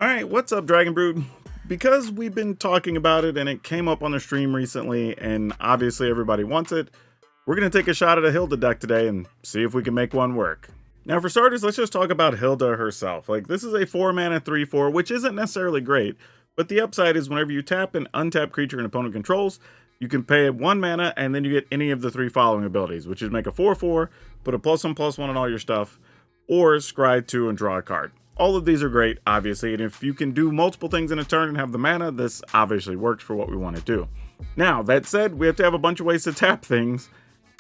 Alright, what's up, Dragon Brood? Because we've been talking about it and it came up on the stream recently, and obviously everybody wants it, we're going to take a shot at a Hylda deck today and see if we can make one work. Now, for starters, let's just talk about Hylda herself. Like, this is a 4-mana 3/4, which isn't necessarily great, but the upside is whenever you tap an untapped creature an opponent controls, you can pay 1 mana and then you get any of the 3 following abilities, which is make a 4/4, put a +1/+1 on all your stuff, or scry 2 and draw a card. All of these are great, obviously, and if you can do multiple things in a turn and have the mana, this obviously works for what we want to do. Now, that said, we have to have a bunch of ways to tap things,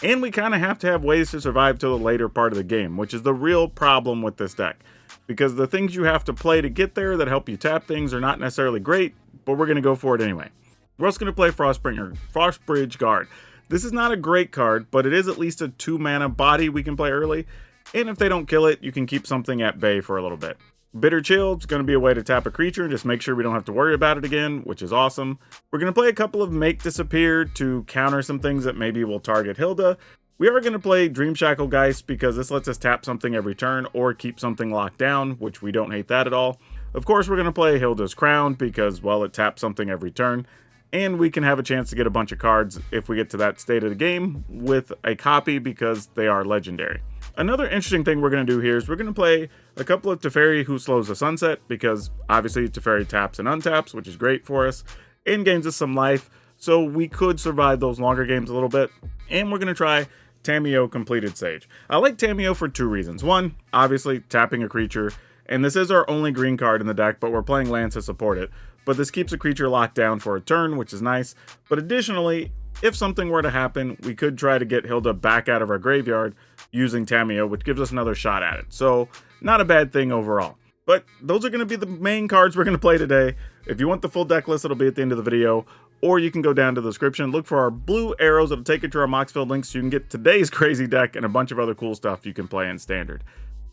and we kind of have to have ways to survive till the later part of the game, which is the real problem with this deck. Because the things you have to play to get there that help you tap things are not necessarily great, but we're going to go for it anyway. We're also going to play Frostbridge Guard. This is not a great card, but it is at least a 2-mana body we can play early, and if they don't kill it, you can keep something at bay for a little bit. Bitter Chill is going to be a way to tap a creature and just make sure we don't have to worry about it again, which is awesome. We're going to play a couple of Make Disappear to counter some things that maybe will target Hylda. We are going to play Dream Shackle Geist because this lets us tap something every turn or keep something locked down, which we don't hate that at all. Of course, we're going to play Hylda's Crown because, well, it taps something every turn. And we can have a chance to get a bunch of cards if we get to that state of the game with a copy because they are legendary. Another interesting thing we're going to do here is we're going to play a couple of Teferi Who Slows the Sunset because obviously Teferi taps and untaps, which is great for us, and gains us some life, so we could survive those longer games a little bit. And we're going to try Tamiyo Completed Sage. I like Tamiyo for 2 reasons. One, obviously tapping a creature, and this is our only green card in the deck, but we're playing lands to support it. But this keeps a creature locked down for a turn, which is nice. But additionally, if something were to happen, we could try to get Hylda back out of our graveyard using Tamiyo, which gives us another shot at it. So, not a bad thing overall. But those are going to be the main cards we're going to play today. If you want the full deck list, it'll be at the end of the video. Or you can go down to the description, look for our blue arrows that'll take you to our Moxfield links so you can get today's crazy deck and a bunch of other cool stuff you can play in Standard.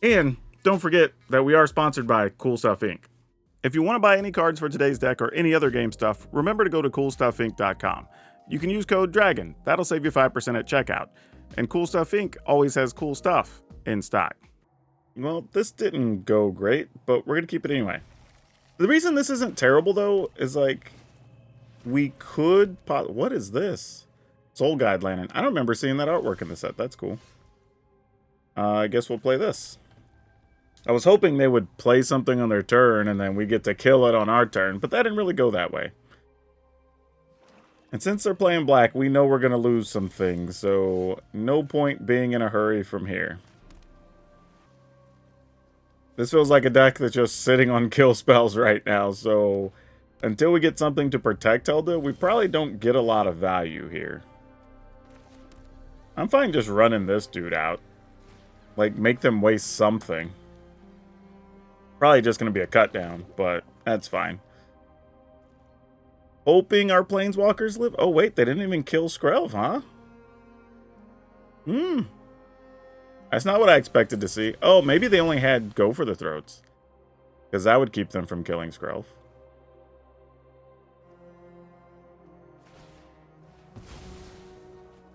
And don't forget that we are sponsored by Cool Stuff Inc. If you want to buy any cards for today's deck or any other game stuff, remember to go to CoolStuffInc.com. You can use code DRAGON. That'll save you 5% at checkout. And Cool Stuff Inc. always has cool stuff in stock. Well, this didn't go great, but we're going to keep it anyway. The reason this isn't terrible, though, is like, we could... What is this? Soul Guide Lantern. I don't remember seeing that artwork in the set. That's cool. I guess we'll play this. I was hoping they would play something on their turn, and then we get to kill it on our turn, but that didn't really go that way. And since they're playing black, we know we're going to lose some things, so no point being in a hurry from here. This feels like a deck that's just sitting on kill spells right now, so until we get something to protect Hylda, we probably don't get a lot of value here. I'm fine just running this dude out. Like, make them waste something. Probably just going to be a cut down, but that's fine. Hoping our planeswalkers live. Oh, wait, they didn't even kill Skrelv, huh? That's not what I expected to see. Oh, maybe they only had Go for the Throats. Because that would keep them from killing Skrelv.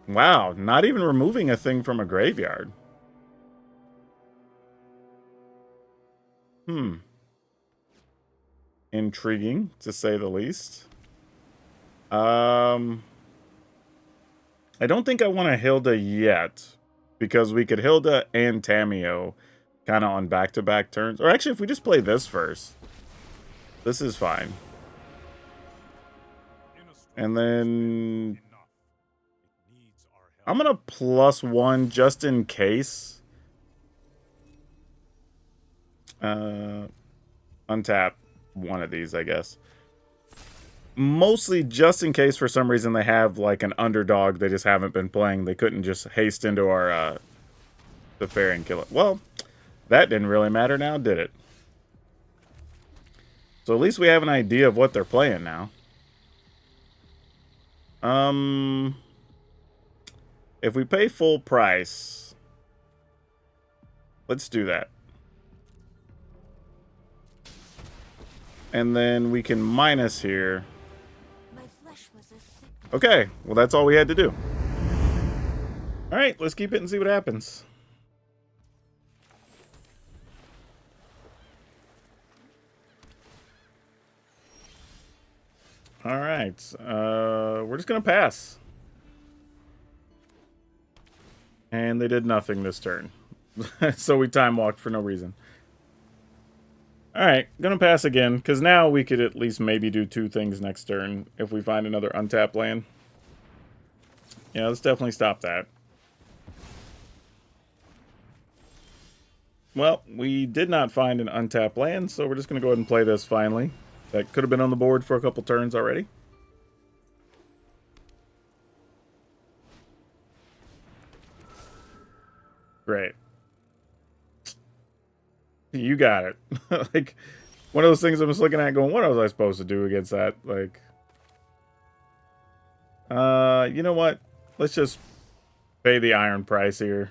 Wow, not even removing a thing from a graveyard. Intriguing, to say the least. I don't think I want a Hylda yet, because we could Hylda and Tamiyo kind of on back-to-back turns. Or actually, if we just play this first, this is fine. And then I'm going to +1 just in case. Untap one of these, I guess. Mostly just in case for some reason they have like an underdog they just haven't been playing. They couldn't just haste into our Teferi and kill it. Well, that didn't really matter now, did it? So at least we have an idea of what they're playing now. If we pay full price, let's do that. And then we can minus here. Okay, well that's all we had to do. Alright, let's keep it and see what happens. All right. We're just going to pass. And they did nothing this turn. So we time walked for no reason. Alright, gonna pass again, because now we could at least maybe do 2 things next turn if we find another untapped land. Yeah, let's definitely stop that. Well, we did not find an untapped land, so we're just gonna go ahead and play this finally. That could have been on the board for a couple turns already. Great. You got it. Like, one of those things I'm just looking at going, what was I supposed to do against that? Like, you know what? Let's just pay the iron price here.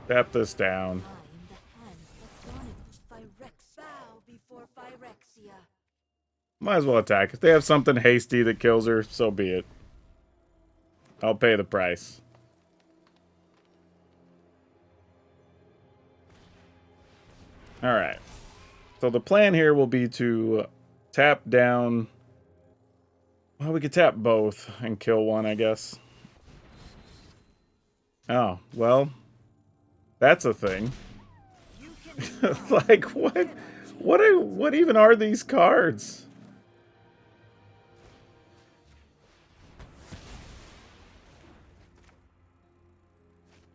Tap this down. Might as well attack. If they have something hasty that kills her, so be it. I'll pay the price. Alright. So the plan here will be to tap down... Well, we could tap both and kill one, I guess. Oh, well... That's a thing. Like, what? What even are these cards?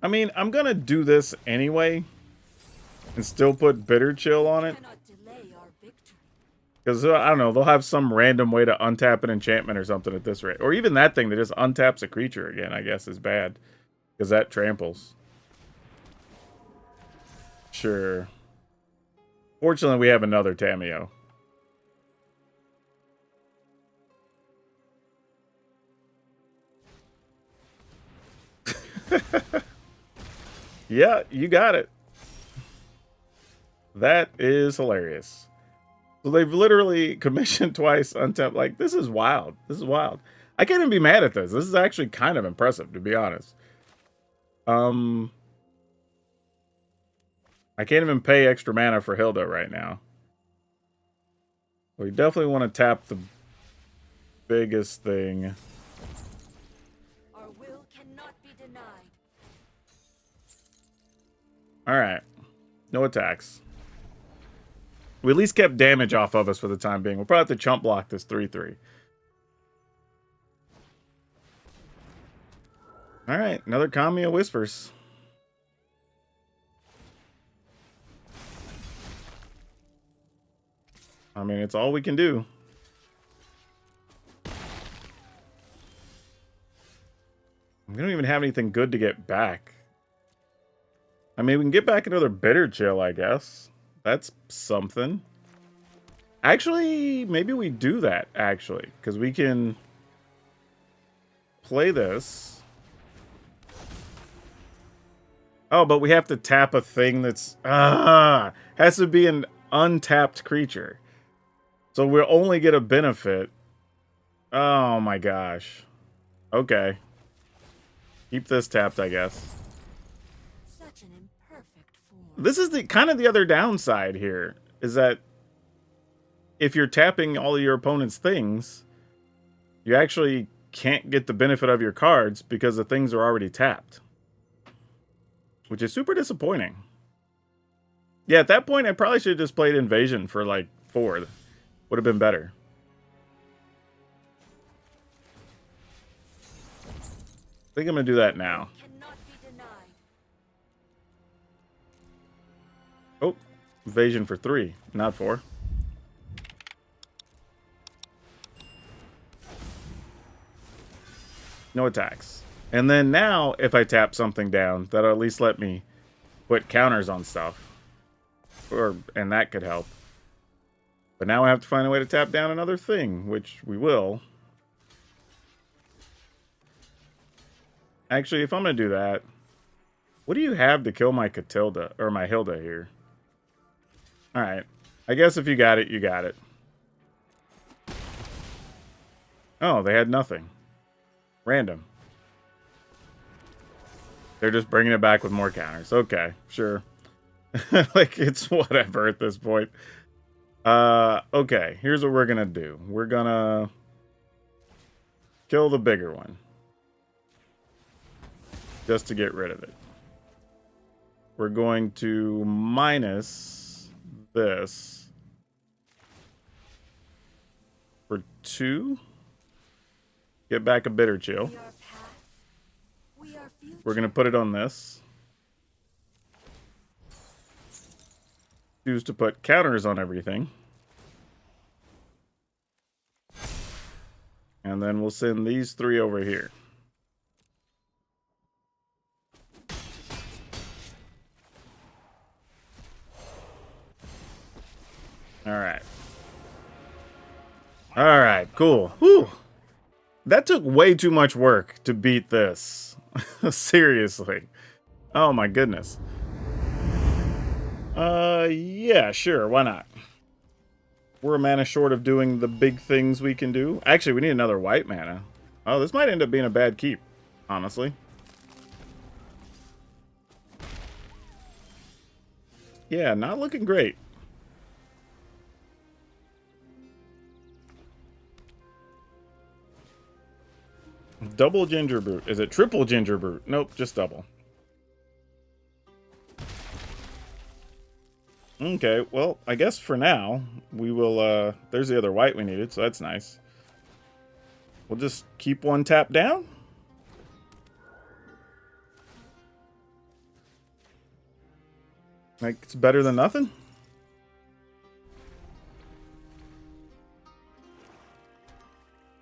I mean, I'm gonna do this anyway. And still put Bitter Chill on it. Because, I don't know, they'll have some random way to untap an enchantment or something at this rate. Or even that thing that just untaps a creature again, I guess, is bad. Because that tramples. Sure. Fortunately, we have another Tamiyo. Yeah, you got it. That is hilarious. So they've literally commissioned twice untapped. Like, this is wild. This is wild. I can't even be mad at this. This is actually kind of impressive, to be honest. I can't even pay extra mana for Hylda right now. We definitely want to tap the biggest thing. Our will cannot be denied. Alright. No attacks. We at least kept damage off of us for the time being. We'll probably have to chump block this 3-3. Alright, another Kamiya Whispers. I mean, it's all we can do. We don't even have anything good to get back. I mean, we can get back another Bitter Chill, I guess. That's something. Actually, maybe we do that, actually. Because we can play this. Oh, but we have to tap a thing that's... has to be an untapped creature. So we'll only get a benefit. Oh my gosh. Okay. Keep this tapped, I guess. Such an imperfect form. This is the kind of the other downside here, is that if you're tapping all of your opponent's things, you actually can't get the benefit of your cards because the things are already tapped. Which is super disappointing. Yeah, at that point, I probably should have just played Invasion for, like, 4. Would have been better. I think I'm going to do that now. Oh, Invasion for 3, not 4. No attacks. And then now, if I tap something down, that'll at least let me put counters on stuff. And that could help. But now I have to find a way to tap down another thing, which we will. Actually, if I'm going to do that, what do you have to kill my Catilda, or my Hylda here? Alright. I guess if you got it, you got it. Oh, they had nothing. Random. They're just bringing it back with more counters. Okay, sure. Like, it's whatever at this point. Okay, here's what we're gonna do. We're gonna kill the bigger one. Just to get rid of it. We're going to minus this for 2. Get back a bitter chill. We are past. We are future. We're gonna put it on this. Choose to put counters on everything. And then we'll send these 3 over here. Alright. Alright, cool. Whew. That took way too much work to beat this. Seriously. Oh my goodness. Yeah, sure, why not? We're a mana short of doing the big things we can do. Actually, we need another white mana. Oh, this might end up being a bad keep, honestly. Yeah, not looking great. Double ginger brute. Is it triple ginger brute? Nope, just double. Okay, well, I guess for now, we will, there's the other white we needed, so that's nice. We'll just keep one tap down. Like, it's better than nothing.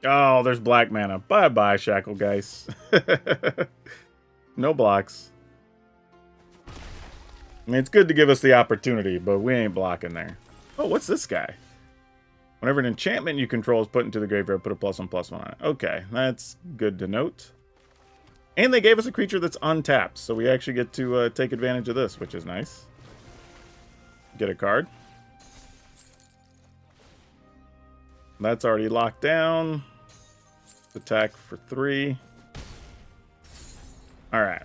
Oh, there's black mana. Bye-bye, Shackle Guys. No blocks. I mean, it's good to give us the opportunity, but we ain't blocking there. Oh, what's this guy? Whenever an enchantment you control is put into the graveyard, put a +1/+1 on it. Okay, that's good to note. And they gave us a creature that's untapped, so we actually get to take advantage of this, which is nice. Get a card. That's already locked down. Attack for 3. Alright.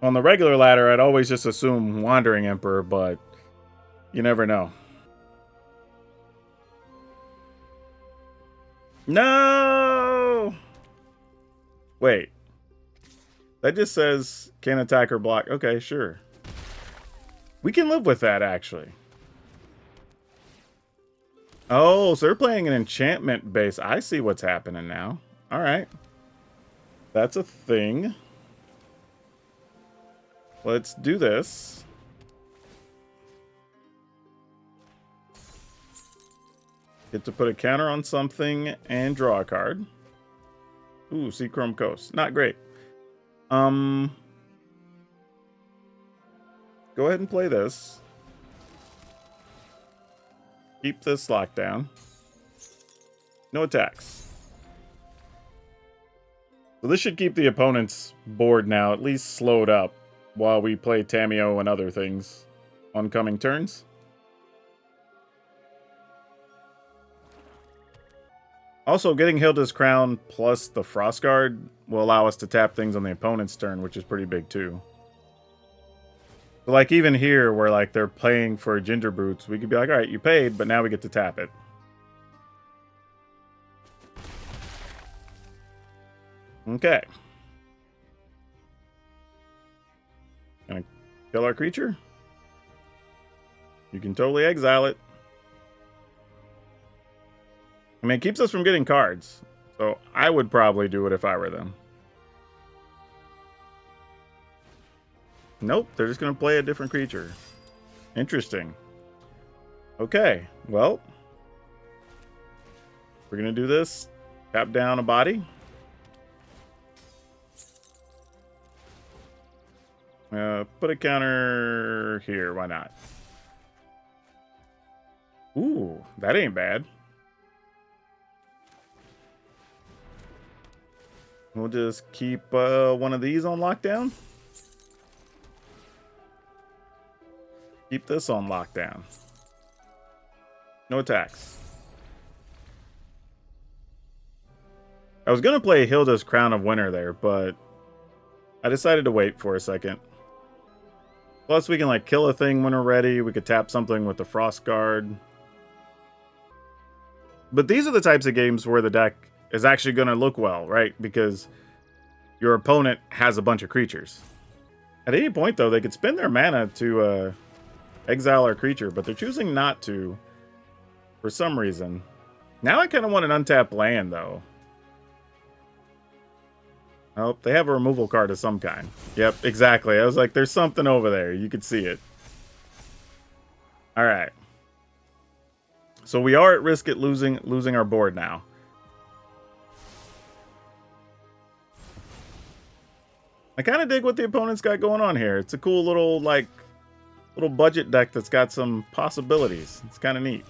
On the regular ladder, I'd always just assume Wandering Emperor, but you never know. No! Wait. That just says can attack or block. Okay, sure. We can live with that, actually. Oh, so they're playing an enchantment base. I see what's happening now. All right. That's a thing. Let's do this. Get to put a counter on something and draw a card. Ooh, Sea Chrome Coast. Not great. Go ahead and play this. Keep this locked down. No attacks. So this should keep the opponent's board now at least slowed up while we play Tamiyo and other things on coming turns. Also, getting Hylda's Crown plus the Frost Guard will allow us to tap things on the opponent's turn, which is pretty big too. So like even here, where like they're paying for Ginger Brutes, we could be like, all right, you paid, but now we get to tap it. Okay. Gonna kill our creature? You can totally exile it. I mean, it keeps us from getting cards. So I would probably do it if I were them. Nope, they're just going to play a different creature. Interesting. Okay, well. We're going to do this. Tap down a body. Put a counter here. Why not? Ooh, that ain't bad. We'll just keep one of these on lockdown. Keep this on lockdown. No attacks. I was going to play Hylda's Crown of Winter there, but I decided to wait for a second. Plus, we can like kill a thing when we're ready. We could tap something with the Frost Guard. But these are the types of games where the deck is actually going to look well, right? Because your opponent has a bunch of creatures. At any point, though, they could spend their mana to exile our creature, but they're choosing not to for some reason. Now I kind of want an untapped land, though. Oh, they have a removal card of some kind. Yep, exactly. I was like, there's something over there. You could see it. All right. So we are at risk at losing our board now. I kind of dig what the opponent's got going on here. It's a cool little budget deck that's got some possibilities. It's kind of neat.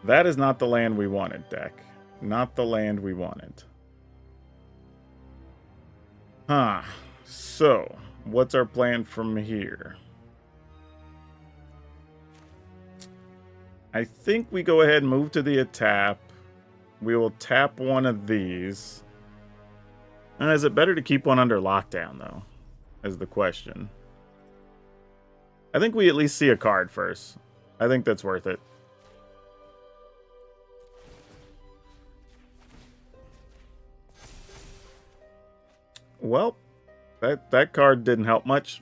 That is not the land we wanted, deck. Not the land we wanted. Huh. So, what's our plan from here? I think we go ahead and move to the tap. We will tap one of these. Is it better to keep one under lockdown, though? Is the question. I think we at least see a card first. I think that's worth it. Well, that card didn't help much.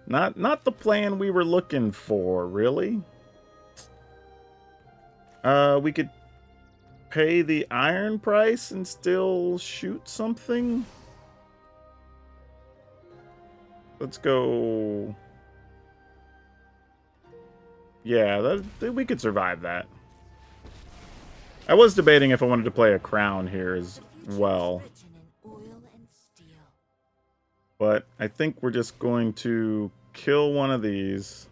Not the plan we were looking for, really. We could pay the iron price and still shoot something. Let's go. Yeah, we could survive that. I was debating if I wanted to play a crown here as well. But I think we're just going to kill one of these.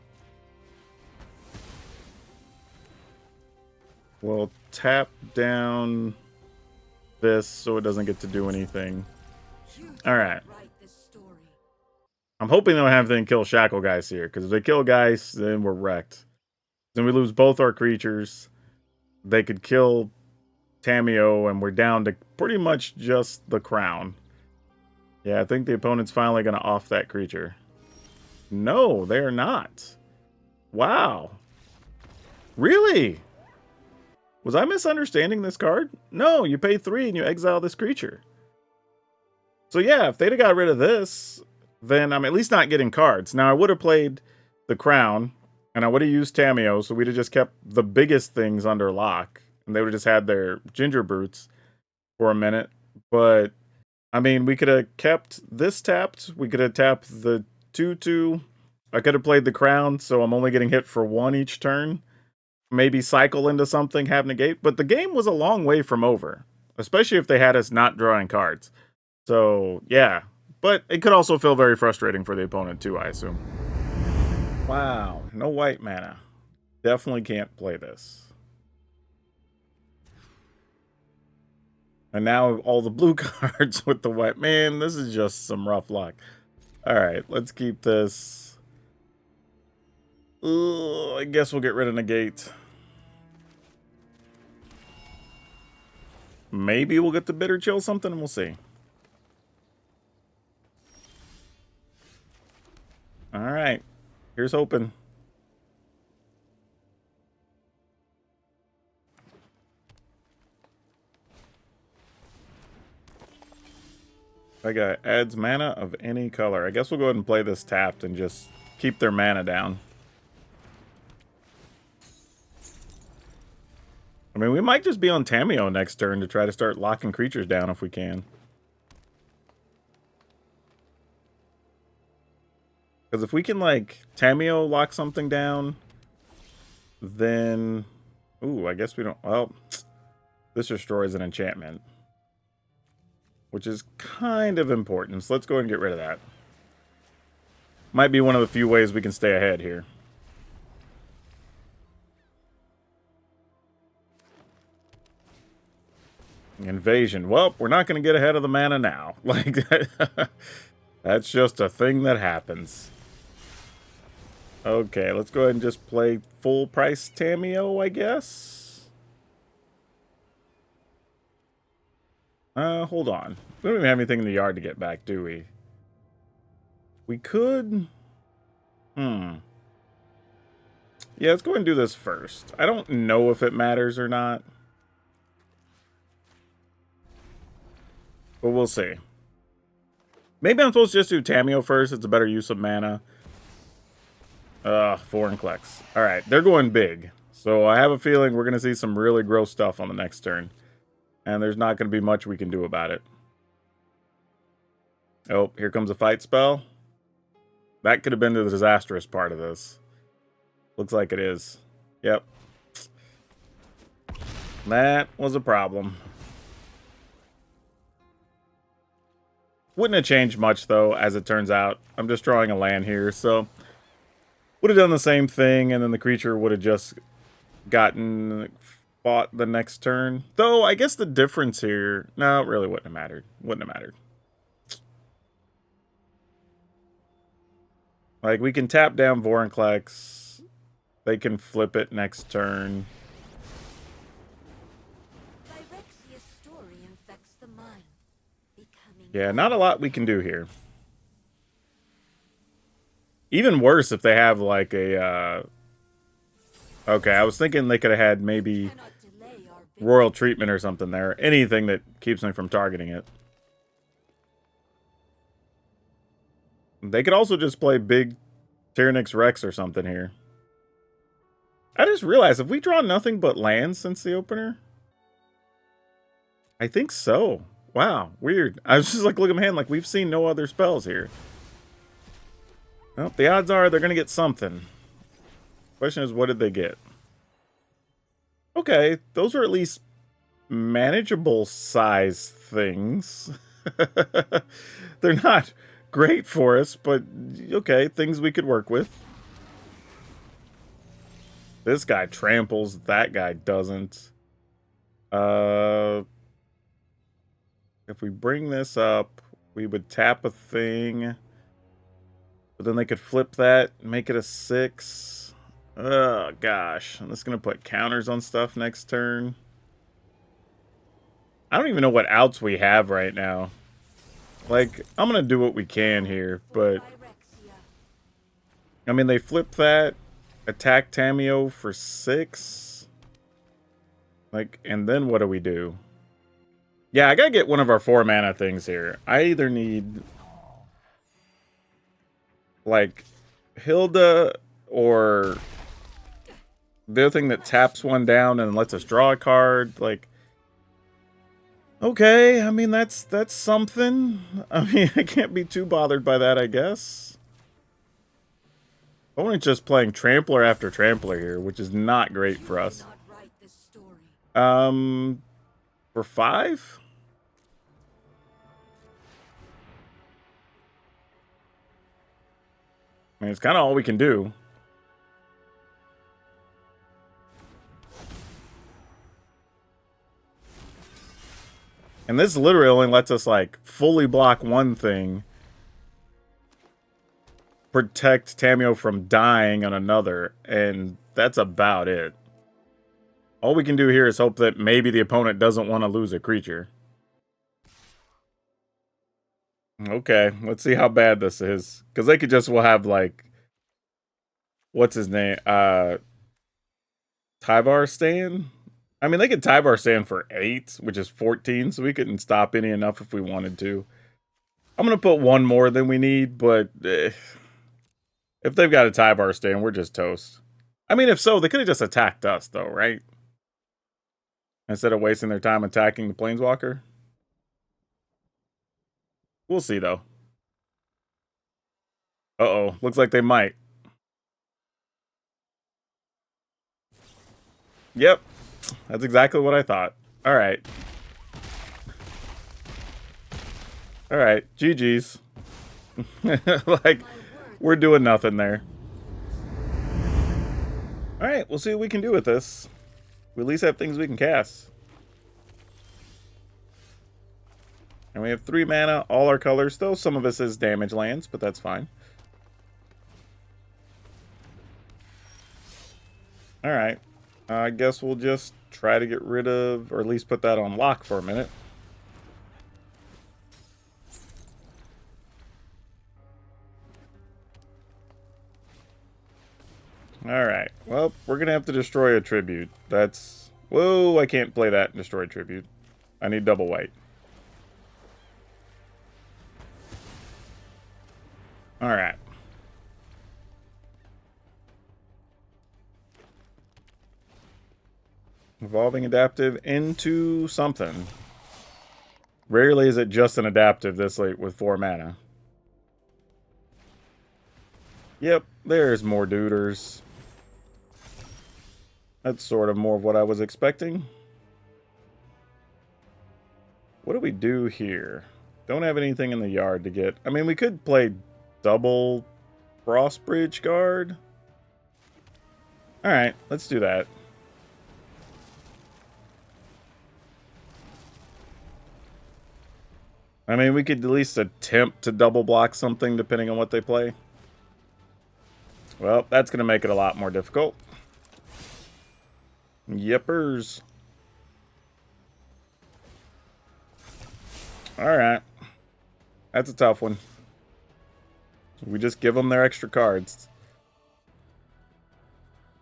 We'll tap down this so it doesn't get to do anything. Alright. I'm hoping they don't have anything kill Shackle Guys here, because if they kill Guys, then we're wrecked. Then we lose both our creatures. They could kill Tamiyo, and we're down to pretty much just the crown. Yeah, I think the opponent's finally going to off that creature. No, they're not. Wow. Really? Was I misunderstanding this card? No, you pay 3 and you exile this creature. So yeah, if they'd have got rid of this, then I'm at least not getting cards. Now, I would have played the crown, and I would have used Tamiyo, so we'd have just kept the biggest things under lock, and they would have just had their Ginger Brutes for a minute. But I mean, we could have kept this tapped. We could have tapped the 2/2. I could have played the crown, so I'm only getting hit for 1 each turn. Maybe cycle into something, have negate. But the game was a long way from over, especially if they had us not drawing cards. So, yeah. But it could also feel very frustrating for the opponent, too, I assume. Wow. No white mana. Definitely can't play this. And now all the blue cards with the white. Man, this is just some rough luck. Alright, let's keep this. Ugh, I guess we'll get rid of negate. Maybe we'll get the bitter chill something, and we'll see. Alright, here's hoping. I got adds mana of any color. I guess we'll go ahead and play this tapped and just keep their mana down. I mean, we might just be on Tamiyo next turn to try to start locking creatures down if we can. Because if we can, like, Tamiyo lock something down, then... Ooh, I guess we don't... Well, this destroys an enchantment, which is kind of important. So let's go ahead and get rid of that. Might be one of the few ways we can stay ahead here. Invasion. Well, we're not going to get ahead of the mana now. Like, that's just a thing that happens. Okay, let's go ahead and just play full price Tamiyo, I guess. Hold on. We don't even have anything in the yard to get back, do we? We could... Yeah, let's go ahead and do this first. I don't know if it matters or not. But we'll see. Maybe I'm supposed to just do Tamiyo first. It's a better use of mana. Foreign Clicks. Alright, they're going big. So I have a feeling we're going to see some really gross stuff on the next turn. And there's not going to be much we can do about it. Oh, here comes a fight spell. That could have been the disastrous part of this. Looks like it is. Yep. That was a problem. Wouldn't have changed much, though, as it turns out. I'm just drawing a land here, so... Would have done the same thing, and then the creature would have just fought the next turn. Though, I guess the difference here... No, it really wouldn't have mattered. Wouldn't have mattered. Like, we can tap down Vorinclex. They can flip it next turn. Yeah, not a lot we can do here. Even worse if they have, like, a, Okay, I was thinking they could have had maybe Royal Treatment or something there. Anything that keeps me from targeting it. They could also just play big Tyrannix Rex or something here. I just realized, have we drawn nothing but lands since the opener? I think so. Wow, weird. I was just like, look at my hand, like we've seen no other spells here. Well, the odds are they're going to get something. Question is, what did they get? Okay, those are at least manageable size things. They're not great for us, but okay, things we could work with. This guy tramples, that guy doesn't. If we bring this up, we would tap a thing. But then they could flip that, make it a 6. Oh, gosh. I'm just going to put counters on stuff next turn. I don't even know what outs we have right now. Like, I'm going to do what we can here, but... I mean, they flip that, attack Tamiyo for 6. Like, and then what do we do? Yeah, I gotta get one of our 4 mana things here. I either need... like, Hylda or... the other thing that taps one down and lets us draw a card, like... Okay, I mean, that's something. I mean, I can't be too bothered by that, I guess. Only just playing Trampler after Trampler here, which is not great for us. For 5? I mean, it's kind of all we can do. And this literally only lets us, like, fully block one thing. Protect Tamiyo from dying on another. And that's about it. All we can do here is hope that maybe the opponent doesn't want to lose a creature. Okay, let's see how bad this is. Because they could just, will have, like... what's his name? Tyvar Stan? I mean, they could Tyvar Stan for 8, which is 14, so we couldn't stop any enough if we wanted to. I'm going to put one more than we need, but... if they've got a Tyvar Stan, we're just toast. I mean, if so, they could have just attacked us, though, right? Instead of wasting their time attacking the Planeswalker. We'll see, though. Uh-oh. Looks like they might. Yep. That's exactly what I thought. Alright. Alright. GG's. Like, we're doing nothing there. Alright, we'll see what we can do with this. We at least have things we can cast. And we have 3 mana, all our colors. Though some of us is damage lands, but that's fine. Alright. I guess we'll just try to get rid of, or at least put that on lock for a minute. Alright. Well, we're going to have to destroy a tribute. That's... Whoa, I can't play that and destroy tribute. I need double white. Alright. Evolving adaptive into something. Rarely is it just an adaptive this late with 4 mana. Yep, there's more duders. That's sort of more of what I was expecting. What do we do here? Don't have anything in the yard to get. I mean, we could play double Frostbridge Guard. Alright, let's do that. I mean, we could at least attempt to double block something depending on what they play. Well, that's going to make it a lot more difficult. Yippers. Alright. That's a tough one. We just give them their extra cards.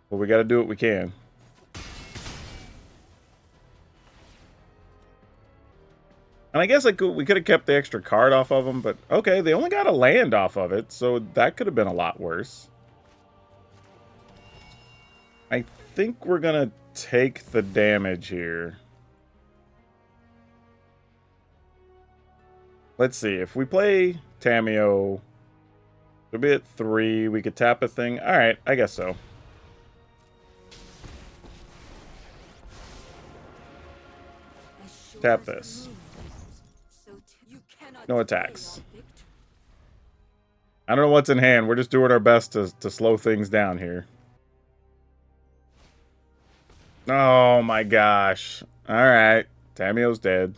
But we got to do what we can. And I guess we could have kept the extra card off of them, but okay, they only got a land off of it, so that could have been a lot worse. I think we're going to take the damage here. Let's see, if we play Tamiyo, it'll be at 3, we could tap a thing. Alright, I guess so. Tap this. No attacks. I don't know what's in hand. We're just doing our best to slow things down here. Oh my gosh. Alright. Tamiyo's dead.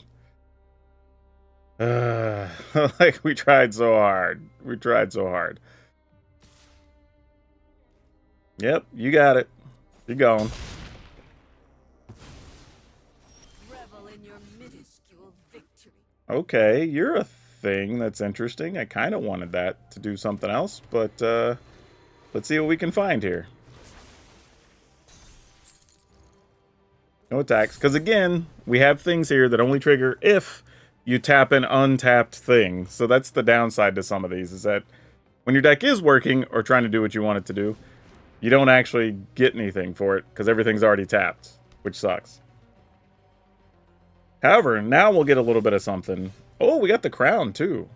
Like, we tried so hard. We tried so hard. Yep, you got it. You're going. Okay, you're a thing that's interesting. I kind of wanted that to do something else, but let's see what we can find here. No attacks, because again, we have things here that only trigger if you tap an untapped thing. So that's the downside to some of these, is that when your deck is working or trying to do what you want it to do, you don't actually get anything for it because everything's already tapped, which sucks. However, now we'll get a little bit of something. Oh, we got the crown, too.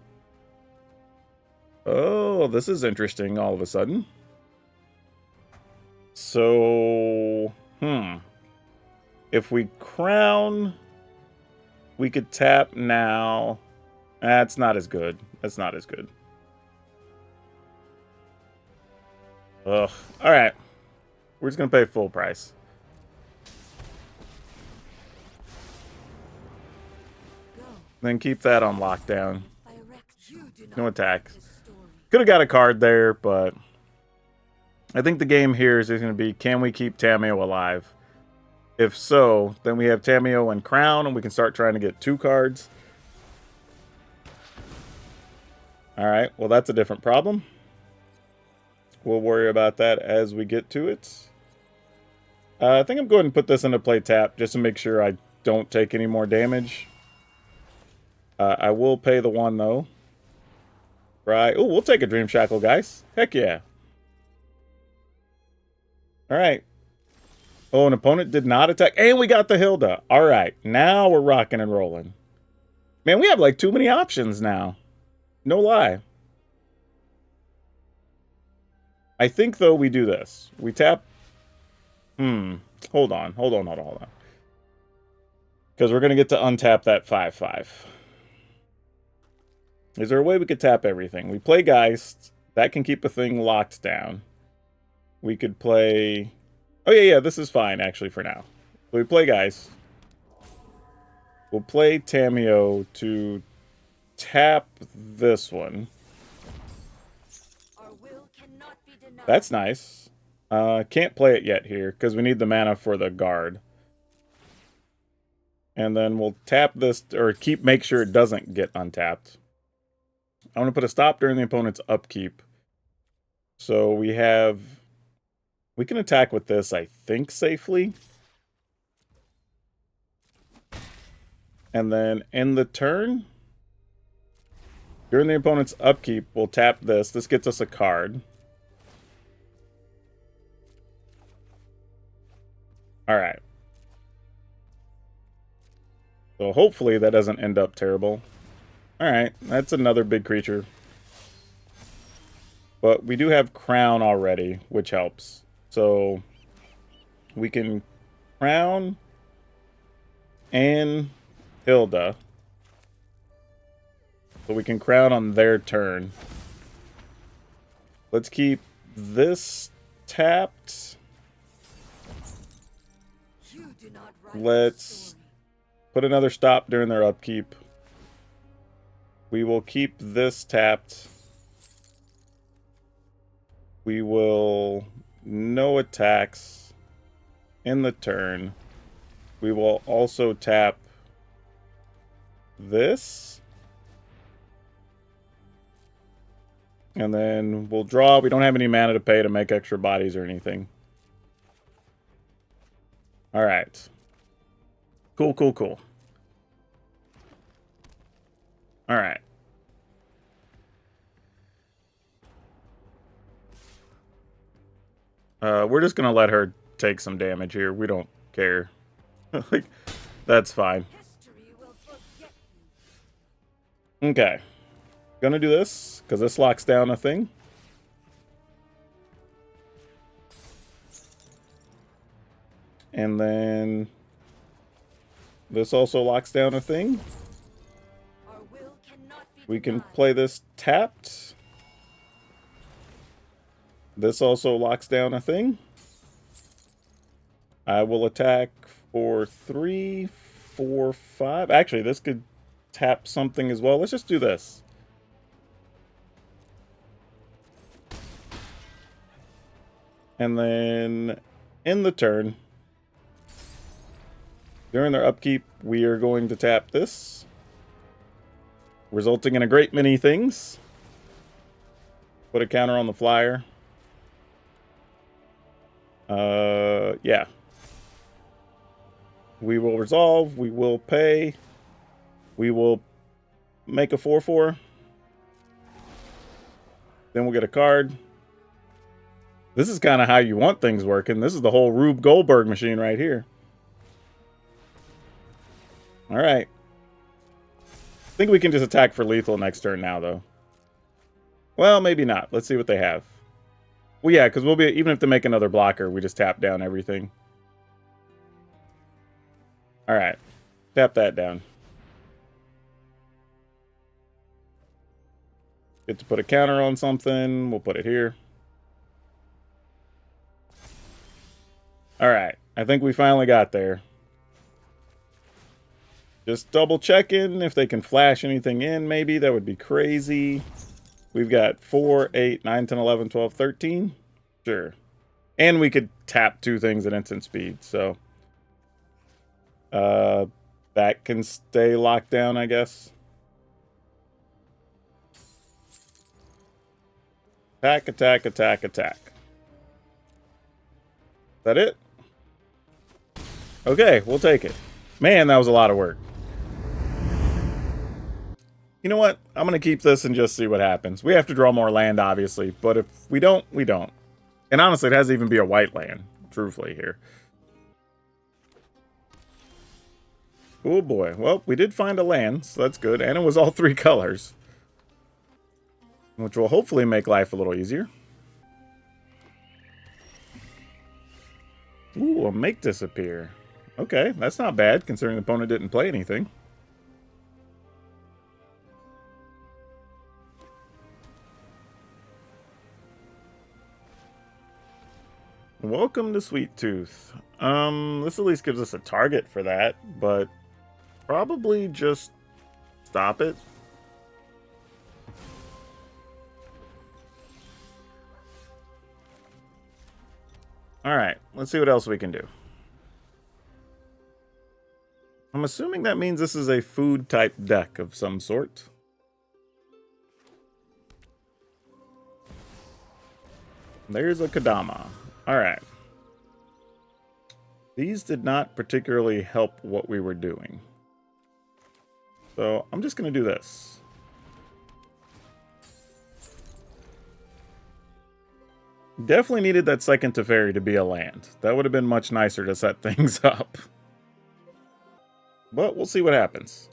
Oh, this is interesting all of a sudden. So, if we crown, we could tap now. That's not as good. That's not as good. Ugh. Alright. We're just going to pay full price. Then keep that on lockdown. No attack. Could have got a card there, but I think the game here is going to be, can we keep Tamiyo alive? If so, then we have Tamiyo and Crown, and we can start trying to get 2 cards. Alright, well that's a different problem. We'll worry about that as we get to it. I think I'm going to put this into play tap, just to make sure I don't take any more damage. I will pay the 1, though. Right. Oh, we'll take a Dream Shackle, guys. Heck yeah. Alright. Oh, an opponent did not attack. And we got the Hylda. Alright. Now we're rocking and rolling. Man, we have like too many options now. No lie. I think, though, we do this. We tap... Hold on. Hold on. Because we're going to get to untap that 5/5. Is there a way we could tap everything? We play Geist. That can keep a thing locked down. We could play... Oh, yeah, this is fine, actually, for now. So we play Geist. We'll play Tamiyo to tap this one. That's nice. Can't play it yet here, because we need the mana for the guard. And then we'll tap this, or make sure it doesn't get untapped. I want to put a stop during the opponent's upkeep. So we have We can attack with this, I think, safely. And then end the turn. During the opponent's upkeep, we'll tap this. This gets us a card. Alright. So hopefully that doesn't end up terrible. Alright, that's another big creature. But we do have Crown already, which helps. So we can Crown and Hylda. So we can Crown on their turn. Let's keep this tapped. Let's put another stop during their upkeep. We will keep this tapped. We will no attacks in the turn. We will also tap this. And then we'll draw. We don't have any mana to pay to make extra bodies or anything. Alright. Cool, cool, cool. Alright. We're just going to let her take some damage here. We don't care. Like, that's fine. Okay. Gonna do this, because this locks down a thing. And then this also locks down a thing. We can play this tapped. This also locks down a thing. I will attack for 3, 4, 5. Actually, this could tap something as well. Let's just do this. And then end the turn. During their upkeep, we are going to tap this, resulting in a great many things. Put a counter on the flyer. Yeah. We will resolve. We will pay. We will make a 4/4. Then we'll get a card. This is kind of how you want things working. This is the whole Rube Goldberg machine right here. Alright. I think we can just attack for lethal next turn now, though. Well, maybe not. Let's see what they have. Well, yeah, because we'll be, even if they make another blocker, we just tap down everything. Alright. Tap that down. Get to put a counter on something. We'll put it here. Alright. I think we finally got there. Just double checking if they can flash anything in, maybe. That would be crazy. We've got 4, 8, 9, 10, 11, 12, 13. Sure. And we could tap 2 things at instant speed, so. That can stay locked down, I guess. Attack, attack, attack, attack. Is that it? Okay, we'll take it. Man, that was a lot of work. You know what? I'm going to keep this and just see what happens. We have to draw more land, obviously. But if we don't, we don't. And honestly, it has to even be a white land, truthfully, here. Oh boy. Well, we did find a land, so that's good. And it was all 3 colors. Which will hopefully make life a little easier. Ooh, a make disappear. Okay, that's not bad, considering the opponent didn't play anything. Welcome to Sweet Tooth. This at least gives us a target for that, but probably just stop it. Alright, let's see what else we can do. I'm assuming that means this is a food-type deck of some sort. There's a Kadama. Alright. These did not particularly help what we were doing. So I'm just going to do this. Definitely needed that second Teferi to be a land. That would have been much nicer to set things up. But we'll see what happens.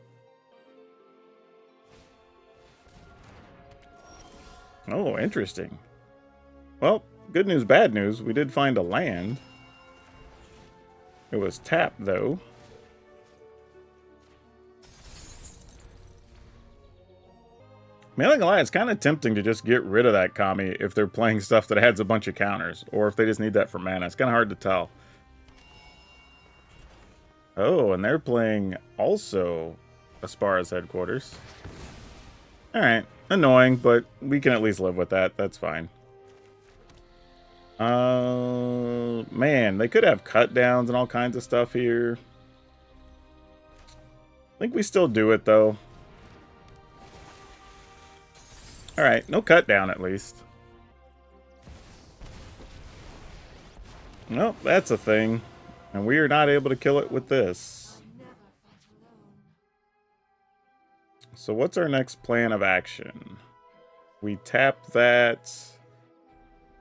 Oh, interesting. Well, good news, bad news. We did find a land. It was tapped, though. I mean, I'm not gonna lie, it's kind of tempting to just get rid of that Kami if they're playing stuff that adds a bunch of counters, or if they just need that for mana. It's kind of hard to tell. Oh, and they're playing also Aspara's headquarters. Alright, annoying, but we can at least live with that. That's fine. Man, they could have cut downs and all kinds of stuff here. I think we still do it, though. Alright, no cut down at least. Nope, that's a thing. And we are not able to kill it with this. So what's our next plan of action? We tap that.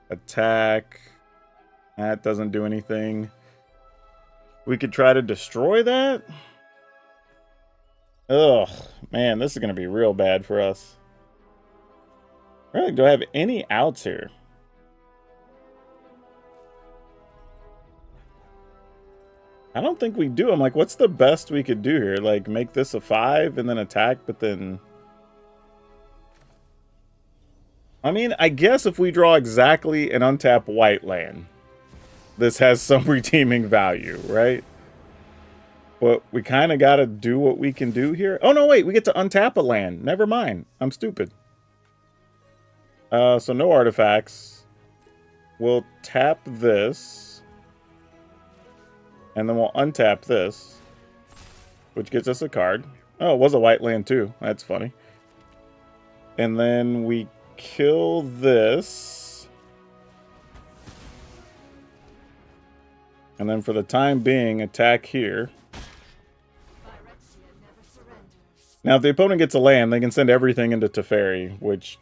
Attack. That doesn't do anything. We could try to destroy that. Ugh, man, this is going to be real bad for us. Really, do I have any outs here? I don't think we do. I'm like, what's the best we could do here? Like, make this a 5 and then attack, but then... I mean, I guess if we draw exactly an untapped white land, this has some redeeming value, right? But we kind of got to do what we can do here. Oh, no, wait. We get to untap a land. Never mind. I'm stupid. So no artifacts. We'll tap this. And then we'll untap this. Which gets us a card. Oh, it was a white land too. That's funny. And then we kill this. And then for the time being, attack here. Now, if the opponent gets a land, they can send everything into Teferi, which,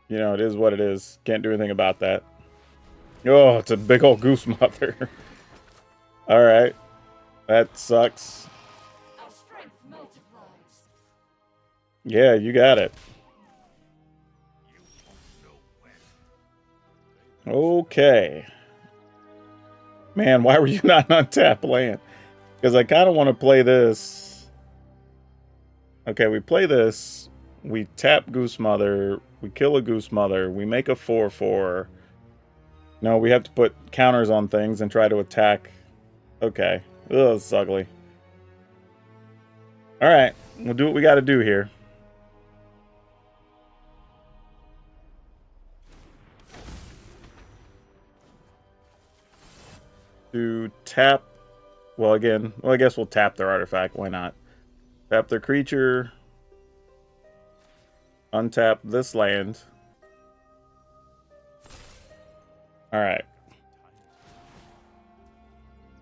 you know, it is what it is. Can't do anything about that. Oh, it's a big old goose mother. Alright. That sucks. Yeah, you got it. Okay. Man, why were you not on tap land? Because I kind of want to play this. Okay, we play this. We tap Goose Mother. We kill a Goose Mother. We make a 4/4. No, we have to put counters on things and try to attack. Okay. Ugh, it's ugly. Alright, we'll do what we got to do here. To tap... Well, again, I guess we'll tap their artifact. Why not? Tap their creature. Untap this land. Alright.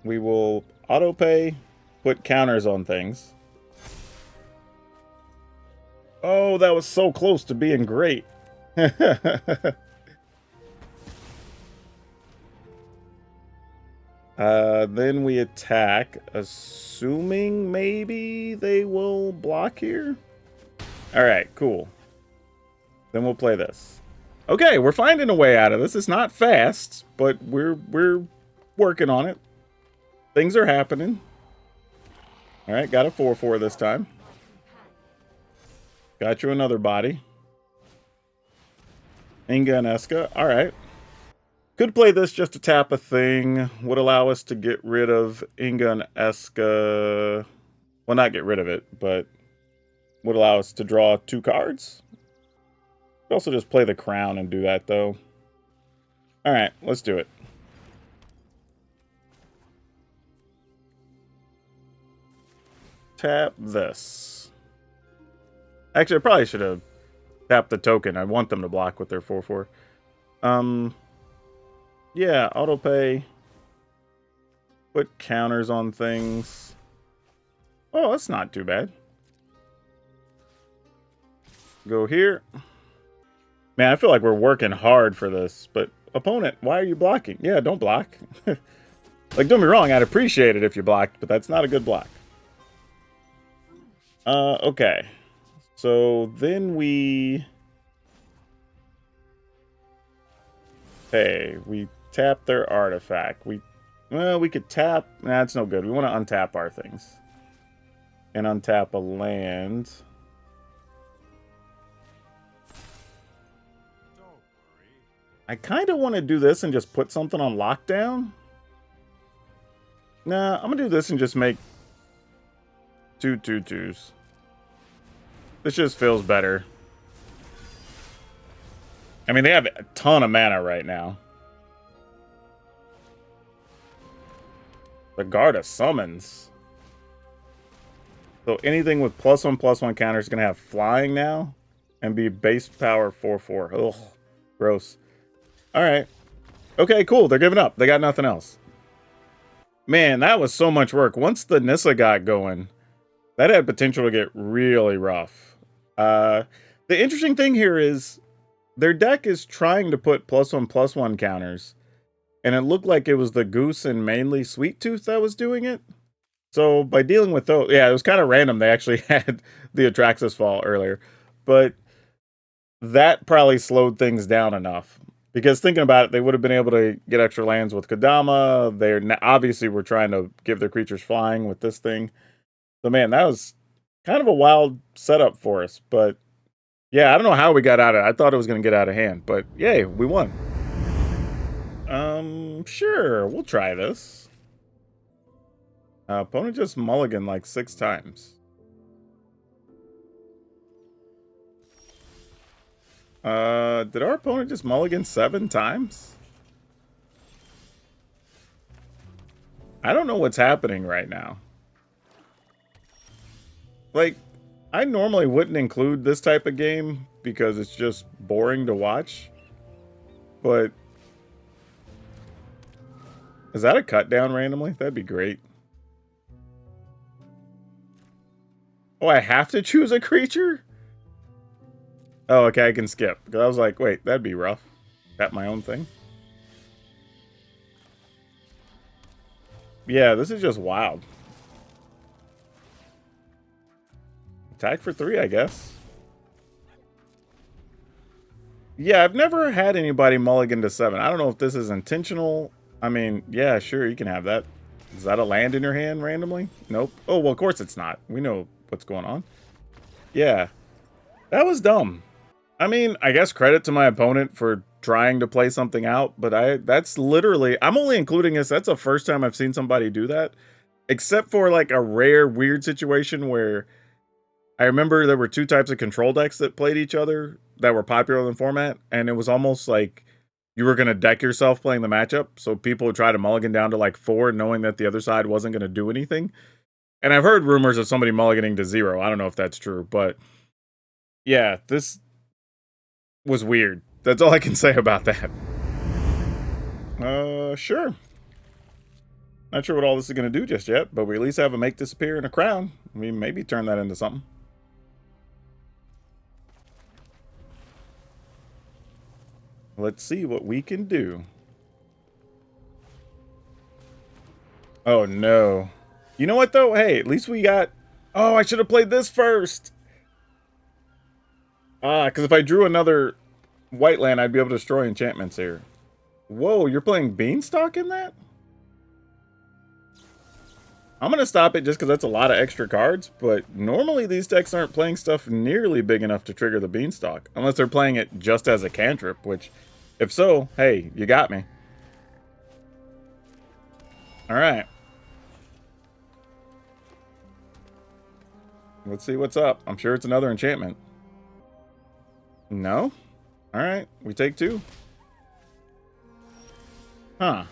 We will auto-pay, put counters on things. Oh, that was so close to being great. Then we attack, assuming maybe they will block here. Alright, cool. Then we'll play this. Okay, we're finding a way out of this. It's not fast, but we're working on it. Things are happening. Alright, got a 4/4 this time. Got you another body. Inga and Eska. Alright. Could play this just to tap a thing. Would allow us to get rid of Inga and Eska. Well, not get rid of it, but would allow us to draw 2 cards. Could also just play the Crown and do that, though. Alright, let's do it. Tap this. Actually, I probably should have tapped the token. I want them to block with their 4/4. Yeah, auto pay. Put counters on things. Oh, that's not too bad. Go here. Man, I feel like we're working hard for this, but opponent, why are you blocking? Yeah, don't block. Like, don't be wrong, I'd appreciate it if you blocked, but that's not a good block. Okay. So then we... Hey, we tap their artifact. Well, we could tap... Nah, it's no good. We want to untap our things. And untap a land. I kind of want to do this and just put something on lockdown. Nah, I'm going to do this and just make 2 2/2s. This just feels better. I mean, they have a ton of mana right now. The Guard of Summons. So anything with +1/+1 counter is going to have flying now. And be base power 4/4. Ugh, gross. Alright. Okay, cool. They're giving up. They got nothing else. Man, that was so much work. Once the Nissa got going, that had potential to get really rough. The interesting thing here is their deck is trying to put +1/+1 counters. And it looked like it was the Goose and mainly Sweet Tooth that was doing it. So by dealing with those, yeah, it was kind of random. They actually had the Atraxas fall earlier. But that probably slowed things down enough. Because thinking about it, they would have been able to get extra lands with Kodama. They obviously were trying to give their creatures flying with this thing. So man, that was kind of a wild setup for us. But yeah, I don't know how we got out of it. I thought it was going to get out of hand. But yay, we won. Sure, we'll try this. Opponent just mulliganed like 6 times. Did our opponent just mulligan 7 times? I don't know what's happening right now. Like, I normally wouldn't include this type of game because it's just boring to watch. But is that a cut down randomly? That'd be great. Oh, I have to choose a creature? Oh, okay, I can skip. Because I was like, wait, that'd be rough. Got my own thing. Yeah, this is just wild. Attack for 3, I guess. Yeah, I've never had anybody mulligan to 7. I don't know if this is intentional. I mean, yeah, sure, you can have that. Is that a land in your hand randomly? Nope. Oh, well, of course it's not. We know what's going on. Yeah. That was dumb. I mean, I guess credit to my opponent for trying to play something out, but that's literally, I'm only including this, that's the first time I've seen somebody do that. Except for like a rare weird situation where I remember there were 2 types of control decks that played each other that were popular in the format, and it was almost like you were going to deck yourself playing the matchup, so people would try to mulligan down to like 4 knowing that the other side wasn't going to do anything. And I've heard rumors of somebody mulliganing to 0. I don't know if that's true, but yeah, this was weird. That's all I can say about that. Sure. Not sure what all this is going to do just yet, but we at least have a make disappear and a crown. I mean, maybe turn that into something. Let's see what we can do. Oh, no. You know what, though? Hey, at least we got... Oh, I should have played this first. Because if I drew another white land, I'd be able to destroy enchantments here. Whoa, you're playing Beanstalk in that? I'm going to stop it just because that's a lot of extra cards, but normally these decks aren't playing stuff nearly big enough to trigger the Beanstalk, unless they're playing it just as a cantrip, which, if so, hey, you got me. Alright. Let's see what's up. I'm sure it's another enchantment. No? Alright, we take 2. Huh.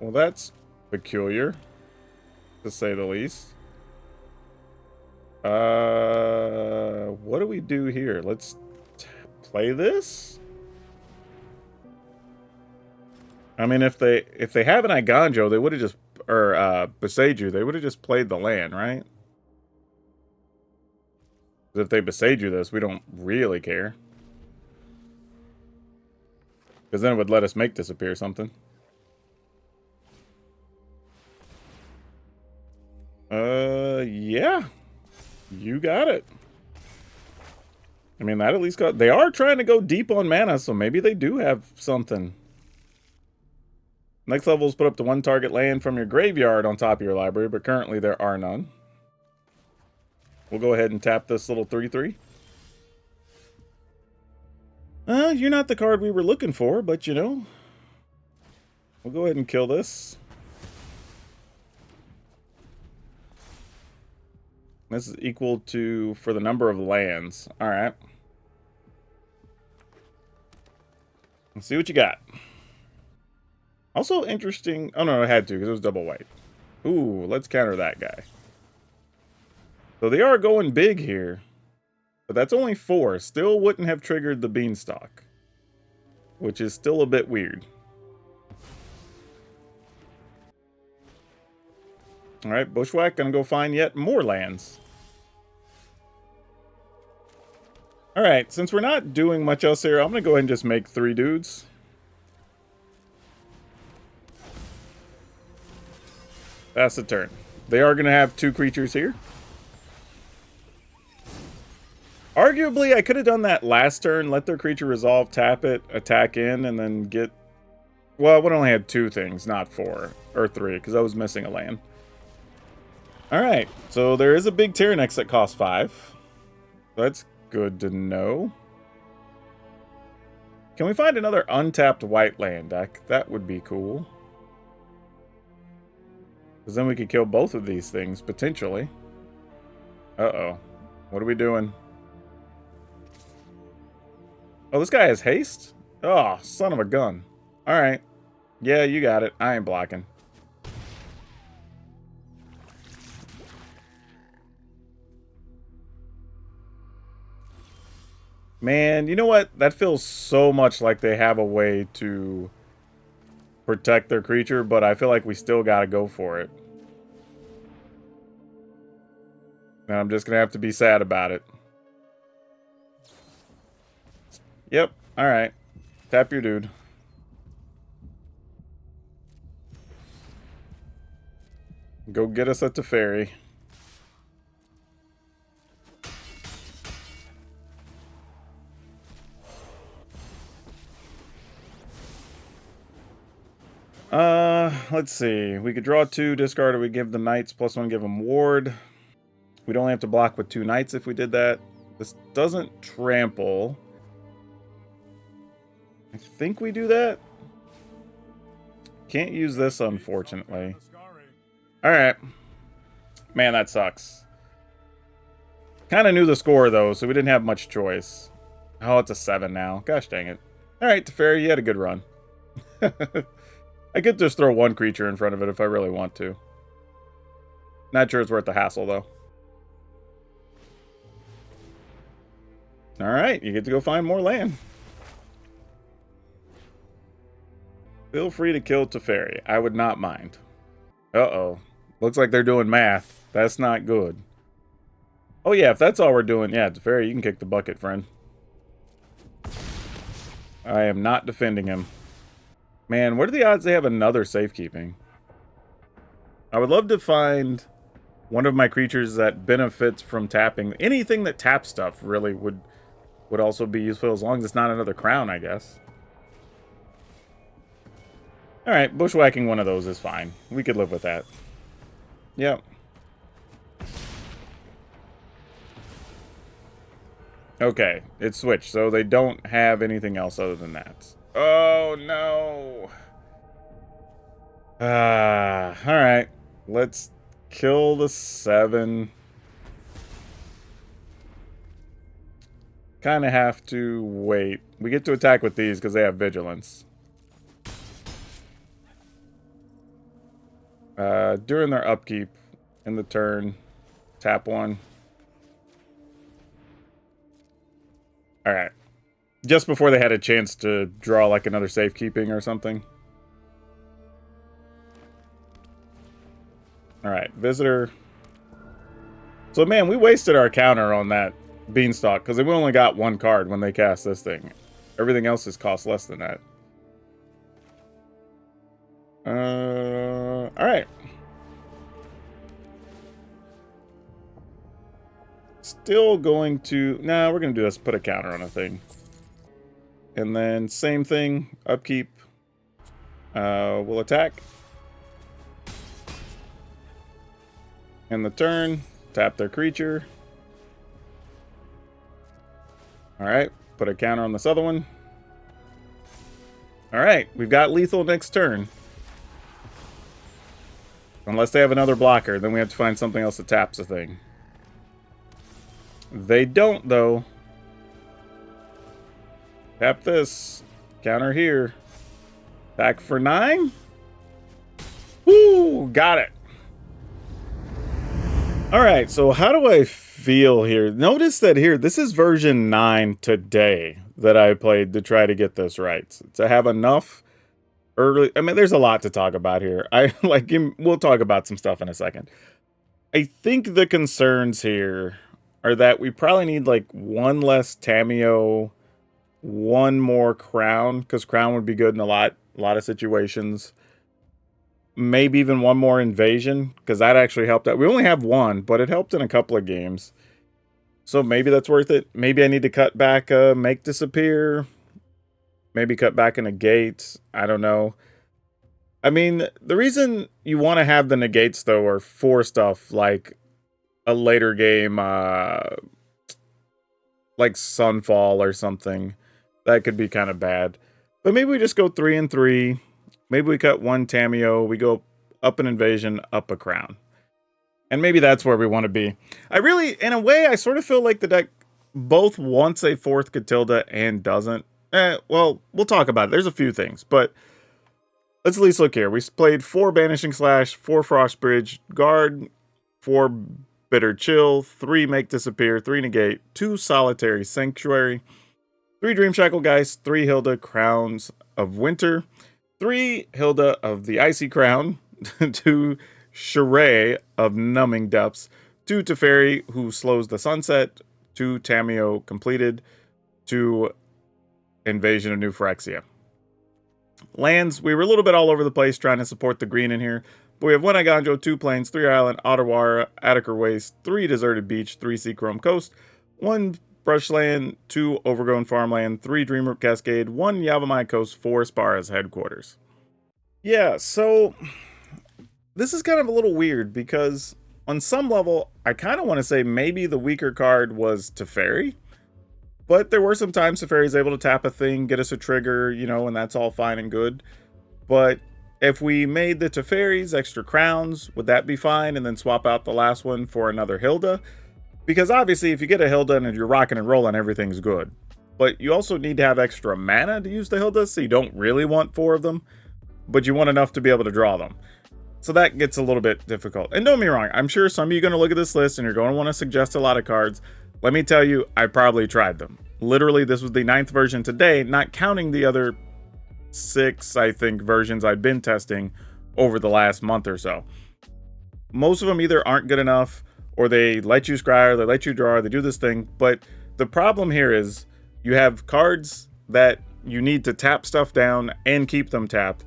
Well, that's peculiar, to say the least. What do we do here? Let's play this? I mean, if they have an Iganjo, they would have just, or Beseiju, they would have just played the land, right? If they Beseiju this, we don't really care. Because then it would let us make disappear something. Yeah. You got it. I mean, that at least got... They are trying to go deep on mana, so maybe they do have something. Next level is put up to 1 target land from your graveyard on top of your library, but currently there are none. We'll go ahead and tap this little 3/3. You're not the card we were looking for, but you know. We'll go ahead and kill this. This is equal to, for the number of lands. Alright. Let's see what you got. Also interesting... Oh no, I had to, because it was double white. Ooh, let's counter that guy. So they are going big here. But that's only 4. Still wouldn't have triggered the beanstalk. Which is still a bit weird. Alright, Bushwhack, gonna go find yet more lands. Alright, since we're not doing much else here, I'm gonna go ahead and just make 3 dudes. That's the turn. They are gonna have 2 creatures here. Arguably, I could have done that last turn, let their creature resolve, tap it, attack in, and then get... Well, I would only have 2 things, not 4. Or 3, because I was missing a land. Alright, so there is a big Tyrannex that costs 5. That's good to know. Can we find another untapped white land deck? That would be cool. Because then we could kill both of these things, potentially. Uh-oh. What are we doing? Oh, this guy has haste? Oh, son of a gun. Alright. Yeah, you got it. I ain't blocking. Man, you know what? That feels so much like they have a way to protect their creature, but I feel like we still gotta go for it. And I'm just gonna have to be sad about it. Yep, alright. Tap your dude. Go get us a Teferi. Let's see. We could draw 2, discard, or we give the knights +1, give them ward. We'd only have to block with 2 knights if we did that. This doesn't trample. I think we do that. Can't use this, unfortunately. Alright. Man, that sucks. Kind of knew the score, though, so we didn't have much choice. Oh, it's a 7 now. Gosh dang it. Alright, Teferi, you had a good run. I could just throw 1 creature in front of it if I really want to. Not sure it's worth the hassle, though. Alright, you get to go find more land. Feel free to kill Teferi. I would not mind. Uh-oh. Looks like they're doing math. That's not good. Oh yeah, if that's all we're doing, yeah, Teferi, you can kick the bucket, friend. I am not defending him. Man, what are the odds they have another safekeeping? I would love to find one of my creatures that benefits from tapping. Anything that taps stuff really would also be useful, as long as it's not another crown, I guess. Alright, bushwhacking one of those is fine. We could live with that. Yep. Okay, it switched, so they don't have anything else other than that. Oh, no. Alright. Let's kill the 7. Kind of have to wait. We get to attack with these because they have vigilance. During their upkeep, in the turn, tap 1. Alright. Just before they had a chance to draw like another safekeeping or something. All right, visitor. So, man, we wasted our counter on that Beanstalk because we only got one card when they cast this thing. Everything else is cost less than that. All right. Still going to... Nah, we're going to do this. Put a counter on a thing. And then same thing. Upkeep. We'll attack. And the turn. Tap their creature. Alright. Put a counter on this other one. Alright. We've got lethal next turn. Unless they have another blocker, then we have to find something else that taps the thing. They don't, though. Tap this. Counter here. Attack for 9. Woo! Got it. Alright, so how do I feel here? Notice that here, this is version 9 today that I played to try to get this right. To have enough early... I mean, there's a lot to talk about here. We'll talk about some stuff in a second. I think the concerns here are that we probably need like one less Tamiyo, one more Crown, because Crown would be good in a lot of situations. Maybe even one more Invasion, because that actually helped out. We only have one, but it helped in a couple of games. So maybe that's worth it. Maybe I need to cut back Make Disappear. Maybe cut back a Negate. I don't know. I mean, the reason you want to have the Negates, though, are for stuff like a later game, like Sunfall or something. That could be kind of bad. But maybe we just go 3 and 3. Maybe we cut one Tamiyo. We go up an Invasion, up a Crown. And maybe that's where we want to be. I really, in a way, I sort of feel like the deck both wants a 4th Catilda and doesn't. Well, we'll talk about it. There's a few things, but let's at least look here. We played 4 Banishing Slash, 4 Frostbridge, Guard, 4 Bitter Chill, 3 Make Disappear, 3 Negate, 2 Solitary Sanctuary, 3 Dream Shackle Geist, 3 Hylda Crowns of Winter, 3 Hylda of the Icy Crown, 2 Sheree of Numbing Depths, 2 Teferi who slows the sunset, 2 Tamiyo completed, 2 Invasion of New Phyrexia. Lands, we were a little bit all over the place trying to support the green in here, but we have 1 Iganjo, 2 Plains, 3 Island, Ottawara, Attica Waste, 3 Deserted Beach, 3 Seachrome Coast, 1 Brushland, 2 Overgrown Farmland, 3 Dreamroot Cascade, 1 Yavimaya Coast, 4 Spara's Headquarters. Yeah, so this is kind of a little weird because on some level, I kind of want to say maybe the weaker card was Teferi, but there were some times Teferi's able to tap a thing, get us a trigger, you know, and that's all fine and good. But if we made the Teferi's extra crowns, would that be fine? And then swap out the last one for another Hylda? Because obviously, if you get a Hylda and you're rocking and rolling, everything's good. But you also need to have extra mana to use the Hylda, so you don't really want 4 of them, but you want enough to be able to draw them. So that gets a little bit difficult. And don't get me wrong, I'm sure some of you are going to look at this list and you're going to want to suggest a lot of cards. Let me tell you, I probably tried them. Literally, this was the 9th version today, not counting the other 6, I think, versions I've been testing over the last month or so. Most of them either aren't good enough, or they let you scry, or they let you draw, or they do this thing. But the problem here is you have cards that you need to tap stuff down and keep them tapped,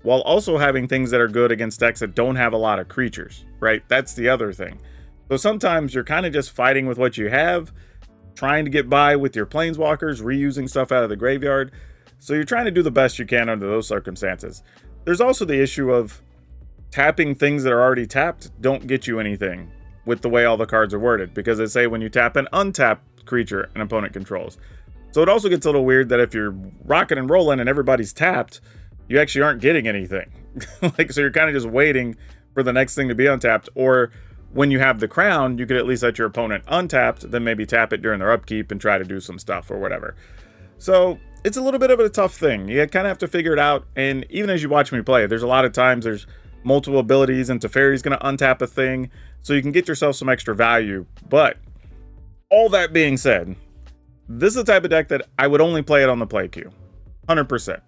while also having things that are good against decks that don't have a lot of creatures, right? That's the other thing. So sometimes you're kind of just fighting with what you have, trying to get by with your planeswalkers, reusing stuff out of the graveyard. So you're trying to do the best you can under those circumstances. There's also the issue of tapping things that are already tapped don't get you anything with the way all the cards are worded, because they say when you tap an untapped creature an opponent controls. So it also gets a little weird that if you're rocking and rolling and everybody's tapped, you actually aren't getting anything. So you're kind of just waiting for the next thing to be untapped, or when you have the crown, you could at least let your opponent untapped, then maybe tap it during their upkeep and try to do some stuff or whatever. So it's a little bit of a tough thing. You kind of have to figure it out. And even as you watch me play, there's a lot of times there's multiple abilities and Teferi's going to untap a thing, so you can get yourself some extra value. But all that being said, this is the type of deck that I would only play it on the play queue. 100%.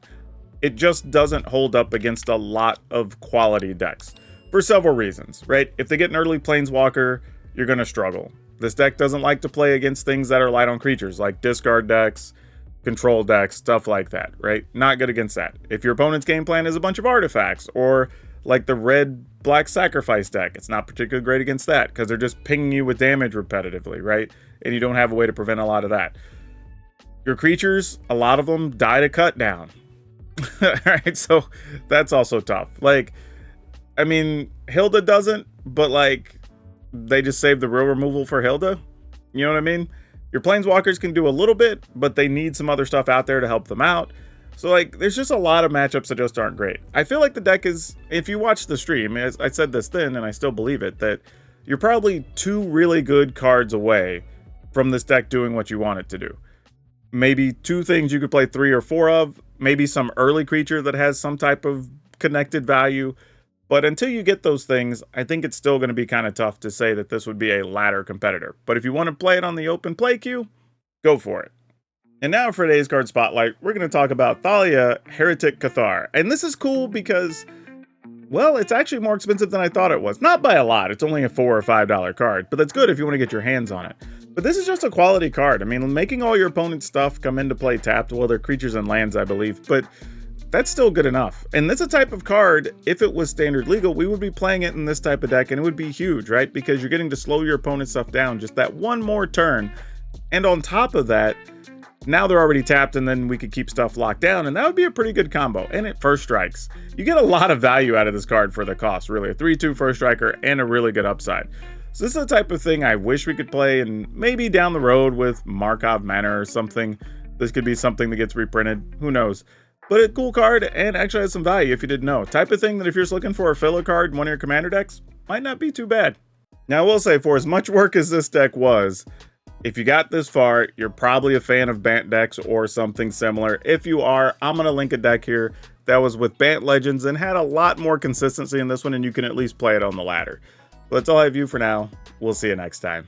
It just doesn't hold up against a lot of quality decks. for several reasons, right? If they get an early Planeswalker, you're going to struggle. This deck doesn't like to play against things that are light on creatures, like discard decks, control decks, stuff like that, right? Not good against that. If your opponent's game plan is a bunch of artifacts, or like the red-black sacrifice deck, it's not particularly great against that, because they're just pinging you with damage repetitively, right? And you don't have a way to prevent a lot of that. Your creatures, a lot of them die to cut down. Alright, so that's also tough. Like, I mean, Hylda doesn't, but like, they just save the real removal for Hylda. You know what I mean? Your Planeswalkers can do a little bit, but they need some other stuff out there to help them out. So like, there's just a lot of matchups that just aren't great. I feel like the deck is, if you watch the stream, as I said this then, and I still believe it, that you're probably 2 really good cards away from this deck doing what you want it to do. Maybe 2 things you could play 3 or 4 of, maybe some early creature that has some type of connected value. But until you get those things, I think it's still going to be kind of tough to say that this would be a ladder competitor. But if you want to play it on the open play queue, go for it. And now for today's card spotlight, we're going to talk about Thalia, Heretic Cathar. And this is cool because, well, it's actually more expensive than I thought it was. Not by a lot, it's only a $4 or $5 card, but that's good if you want to get your hands on it. But this is just a quality card. I mean, making all your opponent's stuff come into play tapped, well, they're creatures and lands, I believe, but that's still good enough. And this is a type of card, if it was standard legal, we would be playing it in this type of deck, and it would be huge, right? Because you're getting to slow your opponent's stuff down just that one more turn. And on top of that, now they're already tapped, and then we could keep stuff locked down, and that would be a pretty good combo. And it first strikes. You get a lot of value out of this card for the cost, really. A 3/2 first striker and a really good upside. So this is the type of thing I wish we could play, and maybe down the road with Markov Manor or something. This could be something that gets reprinted. Who knows? But a cool card, and actually has some value if you didn't know. Type of thing that if you're just looking for a filler card in one of your commander decks, might not be too bad. Now I will say, for as much work as this deck was, if you got this far, you're probably a fan of Bant decks or something similar. If you are, I'm going to link a deck here that was with Bant Legends and had a lot more consistency in this one, and you can at least play it on the ladder. But that's all I have for you for now. We'll see you next time.